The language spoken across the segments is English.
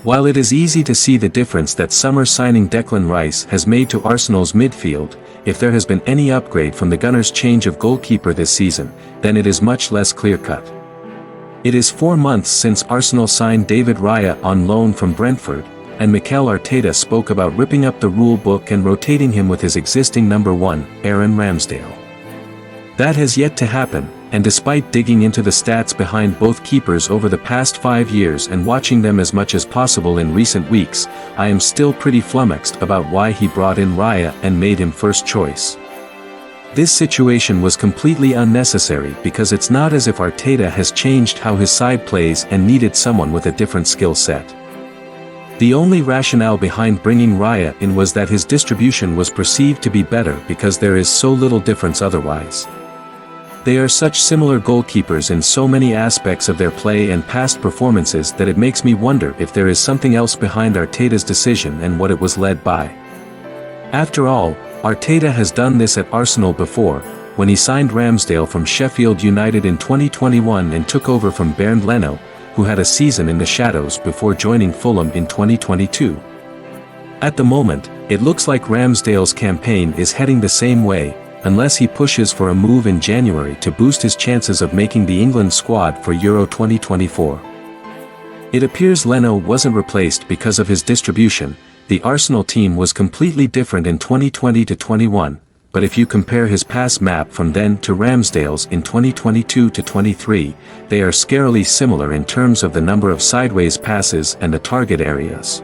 While it is easy to see the difference that summer signing Declan Rice has made to Arsenal's midfield, if there has been any upgrade from the Gunners' change of goalkeeper this season, then it is much less clear-cut. It is 4 months since Arsenal signed David Raya on loan from Brentford, and Mikel Arteta spoke about ripping up the rule book and rotating him with his existing number 1, Aaron Ramsdale. That has yet to happen, and despite digging into the stats behind both keepers over the past 5 years and watching them as much as possible in recent weeks, I am still pretty flummoxed about why he brought in Raya and made him first choice. This situation was completely unnecessary because it's not as if Arteta has changed how his side plays and needed someone with a different skill set. The only rationale behind bringing Raya in was that his distribution was perceived to be better because there is so little difference otherwise. They are such similar goalkeepers in so many aspects of their play and past performances that it makes me wonder if there is something else behind Arteta's decision and what it was led by. After all, Arteta has done this at Arsenal before, when he signed Ramsdale from Sheffield United in 2021 and took over from Bernd Leno, who had a season in the shadows before joining Fulham in 2022. At the moment, it looks like Ramsdale's campaign is heading the same way, unless he pushes for a move in January to boost his chances of making the England squad for Euro 2024. It appears Leno wasn't replaced because of his distribution. The Arsenal team was completely different in 2020-21, but if you compare his pass map from then to Ramsdale's in 2022-23, they are scarily similar in terms of the number of sideways passes and the target areas.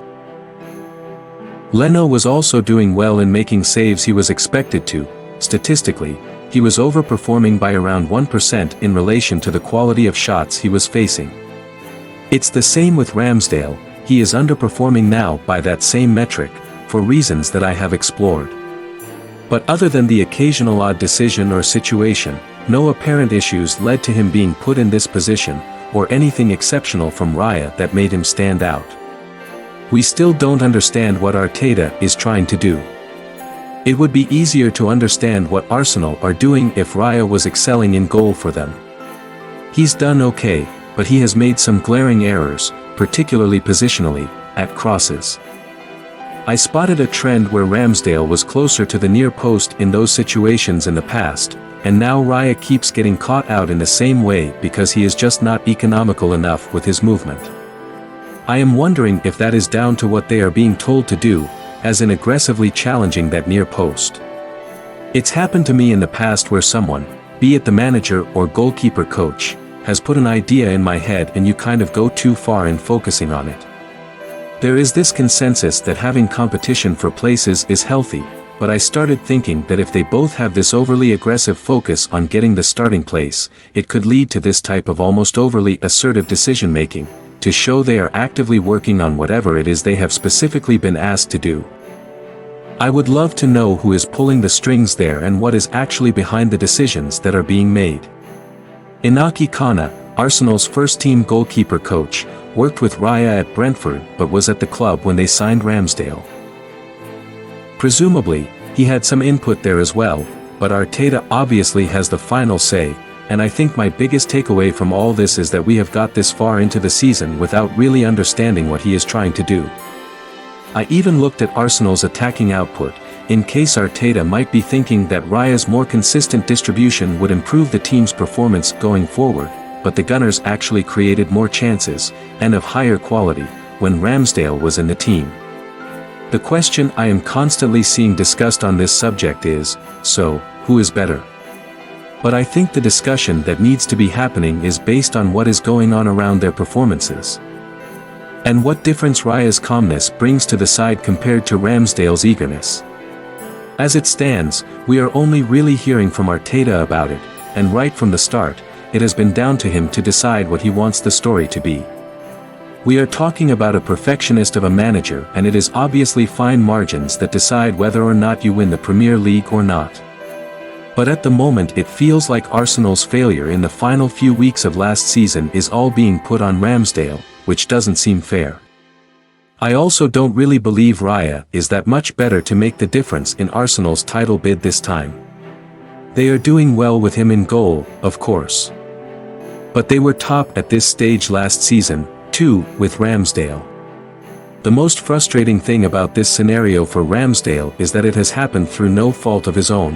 Leno was also doing well in making saves he was expected to. Statistically, he was overperforming by around 1% in relation to the quality of shots he was facing. It's the same with Ramsdale. He is underperforming now by that same metric, for reasons that I have explored. But other than the occasional odd decision or situation, no apparent issues led to him being put in this position, or anything exceptional from Raya that made him stand out. We still don't understand what Arteta is trying to do. It would be easier to understand what Arsenal are doing if Raya was excelling in goal for them. He's done okay, but he has made some glaring errors, particularly positionally, at crosses. I spotted a trend where Ramsdale was closer to the near post in those situations in the past, and now Raya keeps getting caught out in the same way because he is just not economical enough with his movement. I am wondering if that is down to what they are being told to do, as in aggressively challenging that near post. It's happened to me in the past where someone, be it the manager or goalkeeper coach, has put an idea in my head and you kind of go too far in focusing on it. There is this consensus that having competition for places is healthy, but I started thinking that if they both have this overly aggressive focus on getting the starting place, it could lead to this type of almost overly assertive decision-making, to show they are actively working on whatever it is they have specifically been asked to do. I would love to know who is pulling the strings there and what is actually behind the decisions that are being made. Inaki Kana, Arsenal's first-team goalkeeper coach, worked with Raya at Brentford but was at the club when they signed Ramsdale. Presumably, he had some input there as well, but Arteta obviously has the final say, and I think my biggest takeaway from all this is that we have got this far into the season without really understanding what he is trying to do. I even looked at Arsenal's attacking output, in case Arteta might be thinking that Raya's more consistent distribution would improve the team's performance going forward, but the Gunners actually created more chances, and of higher quality, when Ramsdale was in the team. The question I am constantly seeing discussed on this subject is, so, who is better? But I think the discussion that needs to be happening is based on what is going on around their performances. And what difference Raya's calmness brings to the side compared to Ramsdale's eagerness. As it stands, we are only really hearing from Arteta about it, and right from the start, it has been down to him to decide what he wants the story to be. We are talking about a perfectionist of a manager, and it is obviously fine margins that decide whether or not you win the Premier League or not. But at the moment it feels like Arsenal's failure in the final few weeks of last season is all being put on Ramsdale, which doesn't seem fair. I also don't really believe Raya is that much better to make the difference in Arsenal's title bid this time. They are doing well with him in goal, of course. But they were top at this stage last season, too, with Ramsdale. The most frustrating thing about this scenario for Ramsdale is that it has happened through no fault of his own.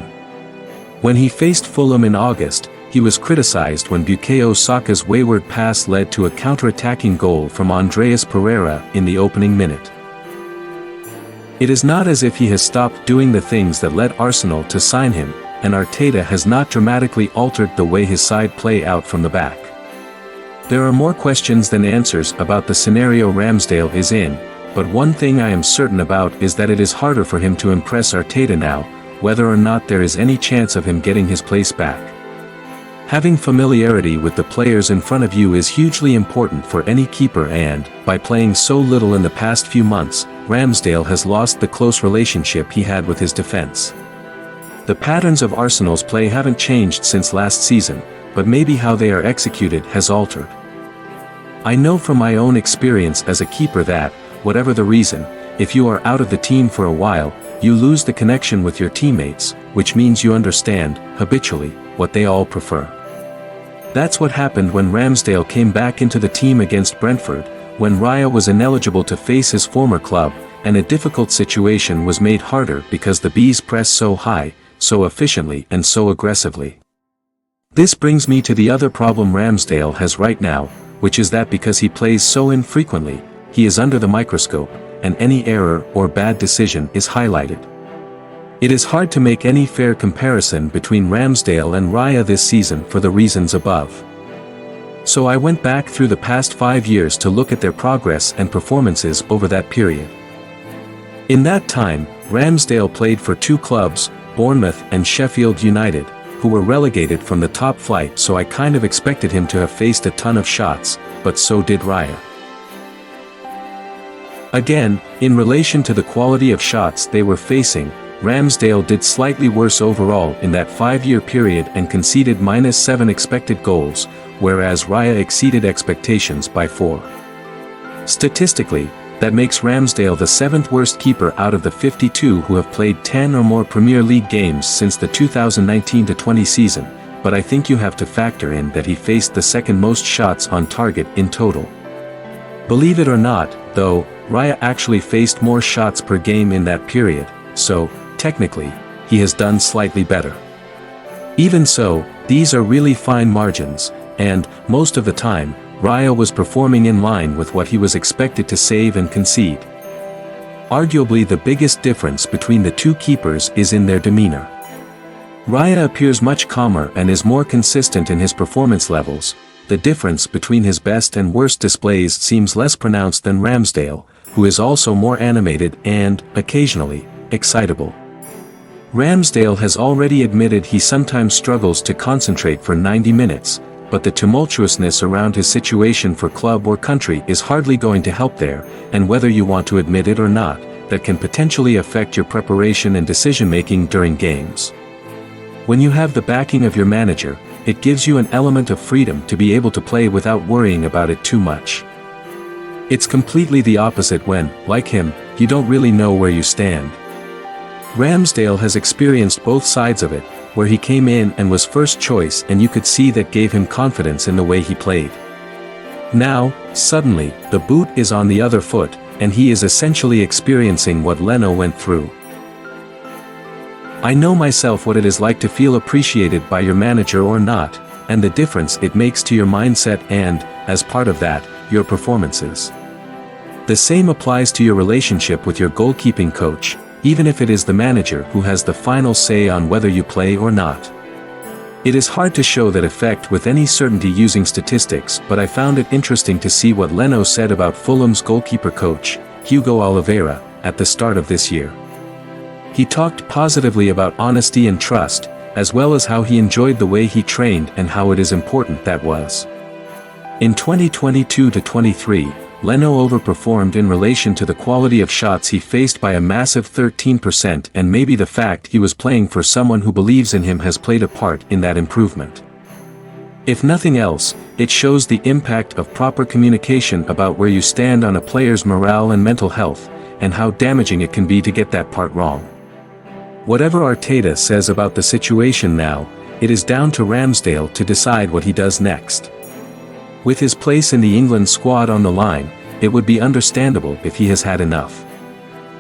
When he faced Fulham in August, he was criticized when Bukayo Saka's wayward pass led to a counter-attacking goal from Andreas Pereira in the opening minute. It is not as if he has stopped doing the things that led Arsenal to sign him, and Arteta has not dramatically altered the way his side play out from the back. There are more questions than answers about the scenario Ramsdale is in, but one thing I am certain about is that it is harder for him to impress Arteta now, whether or not there is any chance of him getting his place back. Having familiarity with the players in front of you is hugely important for any keeper, and, by playing so little in the past few months, Ramsdale has lost the close relationship he had with his defense. The patterns of Arsenal's play haven't changed since last season, but maybe how they are executed has altered. I know from my own experience as a keeper that, whatever the reason, if you are out of the team for a while, you lose the connection with your teammates, which means you understand, habitually, what they all prefer. That's what happened when Ramsdale came back into the team against Brentford, when Raya was ineligible to face his former club, and a difficult situation was made harder because the Bees press so high, so efficiently and so aggressively. This brings me to the other problem Ramsdale has right now, which is that because he plays so infrequently, he is under the microscope, and any error or bad decision is highlighted. It is hard to make any fair comparison between Ramsdale and Raya this season for the reasons above. So I went back through the past 5 years to look at their progress and performances over that period. In that time, Ramsdale played for 2 clubs, Bournemouth and Sheffield United, who were relegated from the top flight, so I kind of expected him to have faced a ton of shots, but so did Raya. Again, in relation to the quality of shots they were facing, Ramsdale did slightly worse overall in that 5-year period and conceded -7 expected goals, whereas Raya exceeded expectations by 4. Statistically, that makes Ramsdale the 7th worst keeper out of the 52 who have played 10 or more Premier League games since the 2019-20 season, but I think you have to factor in that he faced the 2nd most shots on target in total. Believe it or not, though, Raya actually faced more shots per game in that period, so, technically, he has done slightly better. Even so, these are really fine margins, and, most of the time, Raya was performing in line with what he was expected to save and concede. Arguably the biggest difference between the 2 keepers is in their demeanor. Raya appears much calmer and is more consistent in his performance levels. The difference between his best and worst displays seems less pronounced than Ramsdale, who is also more animated and, occasionally, excitable. Ramsdale has already admitted he sometimes struggles to concentrate for 90 minutes, but the tumultuousness around his situation for club or country is hardly going to help there, and whether you want to admit it or not, that can potentially affect your preparation and decision-making during games. When you have the backing of your manager, it gives you an element of freedom to be able to play without worrying about it too much. It's completely the opposite when, like him, you don't really know where you stand. Ramsdale has experienced both sides of it, where he came in and was first choice and you could see that gave him confidence in the way he played. Now, suddenly, the boot is on the other foot, and he is essentially experiencing what Leno went through. I know myself what it is like to feel appreciated by your manager or not, and the difference it makes to your mindset and, as part of that, your performances. The same applies to your relationship with your goalkeeping coach, even if it is the manager who has the final say on whether you play or not. It is hard to show that effect with any certainty using statistics, but I found it interesting to see what Leno said about Fulham's goalkeeper coach, Hugo Oliveira, at the start of this year. He talked positively about honesty and trust, as well as how he enjoyed the way he trained and how it is important that was. In 2022-23, Leno overperformed in relation to the quality of shots he faced by a massive 13%, and maybe the fact he was playing for someone who believes in him has played a part in that improvement. If nothing else, it shows the impact of proper communication about where you stand on a player's morale and mental health, and how damaging it can be to get that part wrong. Whatever Arteta says about the situation now, it is down to Ramsdale to decide what he does next. With his place in the England squad on the line, It would be understandable if he has had enough.